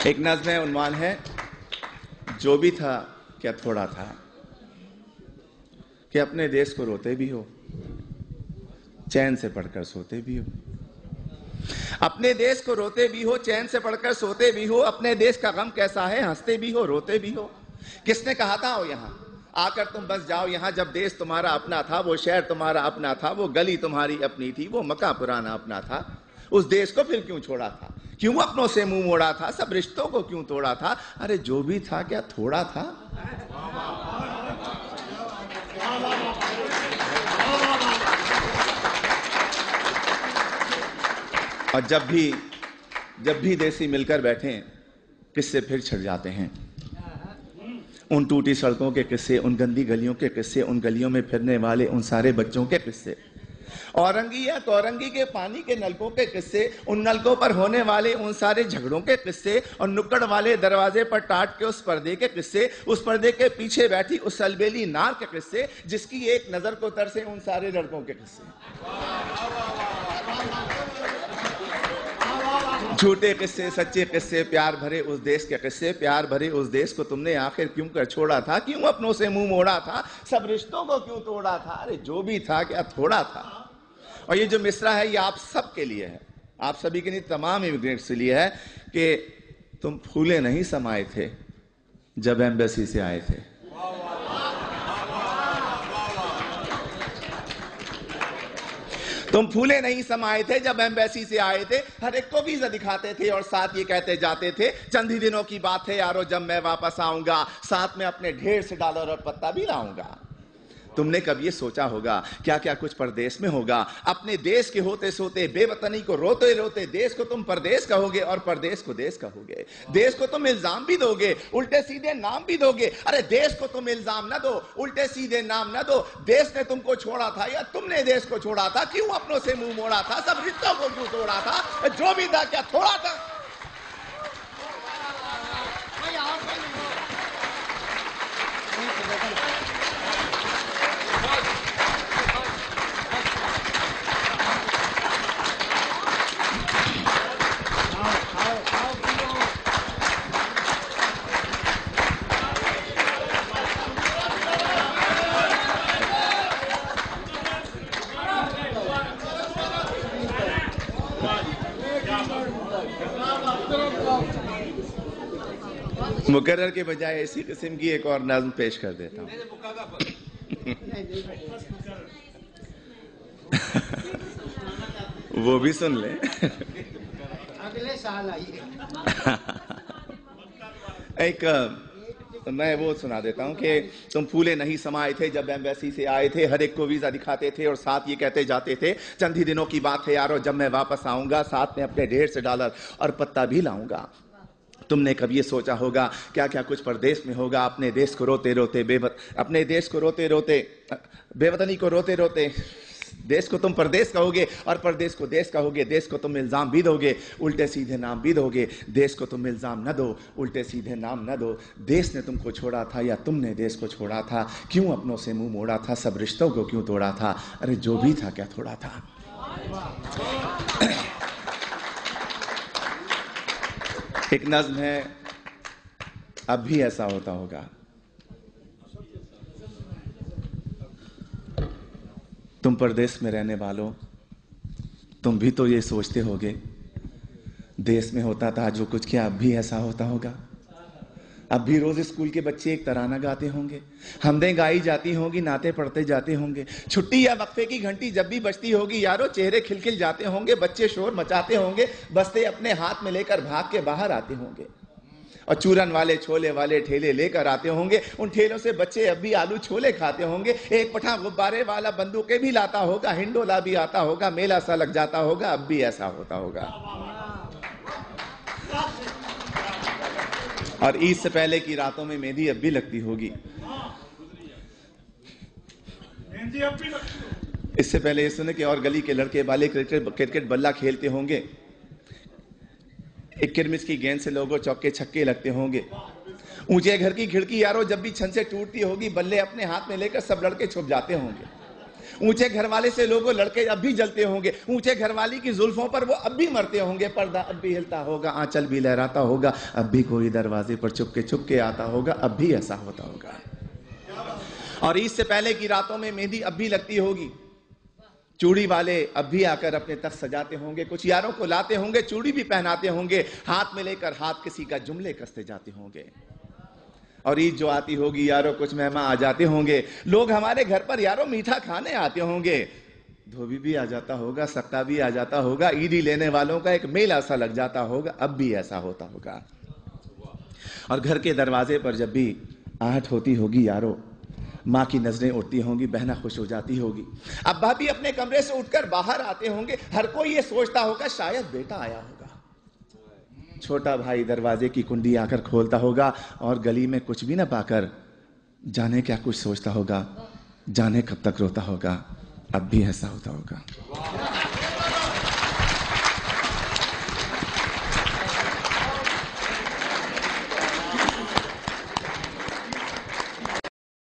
एक नज़्म है, उन्वान है जो भी था क्या थोड़ा था, कि अपने देश को रोते भी हो, चैन से पढ़कर सोते भी हो। अपने देश को रोते भी हो, चैन से पढ़कर सोते भी हो। अपने देश का गम कैसा है, हंसते भी हो, रोते भी हो। किसने कहा था, आओ यहाँ आकर तुम बस जाओ यहाँ। जब देश तुम्हारा अपना था, वो शहर तुम्हारा अपना था, वो गली तुम्हारी अपनी थी, वो मकान पुराना अपना था। उस देश को फिर क्यों छोड़ा था, क्यों अपनों से मुंह मोड़ा था, सब रिश्तों को क्यों तोड़ा था। अरे जो भी था क्या थोड़ा था। और जब भी देसी मिलकर बैठे, किस्से फिर छिड़ जाते हैं। उन टूटी सड़कों के किस्से, उन गंदी गलियों के किस्से, उन गलियों में फिरने वाले उन सारे बच्चों के किस्से, औरंगी या तौरंगी के पानी के नलकों के किस्से, उन नलकों पर होने वाले उन सारे झगड़ों के किस्से, और नुक्कड़ वाले दरवाजे पर टाट के उस पर्दे के किस्से, उस पर्दे के पीछे बैठी उस अलबेली नार के किस्से, जिसकी एक नजर को तरसे उन सारे लड़कों के किस्से। झूठे किस्से, सच्चे किस्से, प्यार भरे उस देश के किस्से। प्यार भरे उस देश को तुमने आखिर क्यों कर छोड़ा था, क्यों अपनों से मुंह मोड़ा था, सब रिश्तों को क्यों तोड़ा था। अरे जो भी था क्या थोड़ा था। और ये जो मिसरा है ये आप सब के लिए है, आप सभी के लिए, तमाम इमिग्रेंट्स के लिए है, कि तुम फूले नहीं समाये थे जब एम्बेसी से आए थे। तुम फूले नहीं समाये थे जब एम्बेसी से आए थे। हर एक को वीजा दिखाते थे और साथ ये कहते जाते थे, चंद ही दिनों की बात है यारो जब मैं वापस आऊंगा, साथ में अपने ढेर से डॉलर और पत्ता भी लाऊंगा। तुमने कब ये सोचा होगा क्या क्या कुछ परदेश में होगा। अपने देश के होते सोते, बेवतनी को रोते रोते, देश को तुम परदेश कहोगे और परदेश को देश कहोगे। देश को तुम इल्जाम भी दोगे, उल्टे सीधे नाम भी दोगे। अरे देश को तुम इल्जाम न दो, उल्टे सीधे नाम न दो। देश ने तुमको छोड़ा था या तुमने देश को छोड़ा था, क्यों अपनों से मुंह मोड़ा था, सब रिश्तों को क्यों तोड़ा था। जो भी था क्या थोड़ा था। मुकर्रर के बजाय इसी किस्म की एक और नज़्म पेश कर देता हूं। वो भी सुन ले। अगले साल आइए। मैं वो सुना देता हूं कि तुम फूले नहीं समाये थे जब एम्बेसी से आए थे। हर एक को वीजा दिखाते थे और साथ ये कहते जाते थे, चंद ही दिनों की बात है यारो जब मैं वापस आऊंगा, साथ में अपने ढेर से डॉलर और पत्ता भी लाऊंगा। तुमने कभी ये सोचा होगा क्या क्या कुछ परदेश में होगा। अपने देश को रोते रोते अपने देश को रोते रोते, बेवतनी को रोते रोते, देश को तुम परदेश कहोगे और परदेश को देश कहोगे। देश को तुम इल्जाम भी दोगे, उल्टे सीधे नाम भी दोगे। देश को तुम इल्जाम न दो, उल्टे सीधे नाम न दो। देश ने तुमको छोड़ा था या तुमने देश को छोड़ा था, क्यों अपनों से मुंह मोड़ा था, सब रिश्तों को क्यों तोड़ा था। अरे जो भी था क्या थोड़ा था। एक नज़्म है, अब भी ऐसा होता होगा। तुम परदेश में रहने वालों, तुम भी तो ये सोचते होगे, देश में होता था जो कुछ, क्या अब भी ऐसा होता होगा। अब भी रोज स्कूल के बच्चे एक तराना गाते होंगे, हमदें गाई जाती होंगी, नाते पढ़ते जाते होंगे। छुट्टी या वक्फे की घंटी जब भी बजती होगी यारो, चेहरे खिलखिल जाते होंगे, बच्चे शोर मचाते होंगे, बस्ते अपने हाथ में लेकर भाग के बाहर आते होंगे। और चूरन वाले छोले वाले ठेले लेकर आते होंगे, उन ठेलों से बच्चे अब भी आलू छोले खाते होंगे। एक पठान गुब्बारे वाला बंदूकें भी लाता होगा, हिंडोला भी आता होगा, मेला सा लग जाता होगा। अब भी ऐसा होता होगा। और ईद से पहले की रातों में मेहंदी अब भी लगती होगी। इससे पहले ये सुने कि और गली के लड़के वाले क्रिकेट बल्ला खेलते होंगे, एक किरमिस की गेंद से लोगों चौके छक्के लगते होंगे। ऊंचे घर की खिड़की यारो जब भी छन से टूटती होगी, बल्ले अपने हाथ में लेकर सब लड़के छुप जाते होंगे। ऊंचे घर वाले से लोगों लड़के अब भी जलते होंगे, ऊंचे घर वाली की जुल्फों पर वो अब भी मरते होंगे, पर्दा अब भी हिलता होगा, आंचल भी लहराता होगा, अब भी कोई दरवाजे पर चुपके आता होगा, अब भी ऐसा होता होगा। और ईद से पहले की रातों में मेहंदी अब भी लगती होगी, चूड़ी वाले अब भी आकर अपने तख्त सजाते होंगे, कुछ यारों को लाते होंगे, चूड़ी भी पहनाते होंगे, हाथ में लेकर हाथ किसी का जुमले कसते जाते होंगे। और ईद जो आती होगी यारों कुछ मेहमान आ जाते होंगे, लोग हमारे घर पर यारों मीठा खाने आते होंगे, धोबी भी आ जाता होगा, सक्का भी आ जाता होगा, ईदी लेने वालों का एक मेला सा लग जाता होगा, अब भी ऐसा होता होगा। और घर के दरवाजे पर जब भी आहट होती होगी यारों, माँ की नजरें उठती होंगी, बहना खुश हो जाती होगी, अब्बा भी अपने कमरे से उठकर बाहर आते होंगे, हर कोई ये सोचता होगा शायद बेटा आया होगा। छोटा भाई दरवाजे की कुंडी आकर खोलता होगा और गली में कुछ भी ना पाकर जाने क्या कुछ सोचता होगा, जाने कब तक रोता होगा, अब भी ऐसा होता होगा।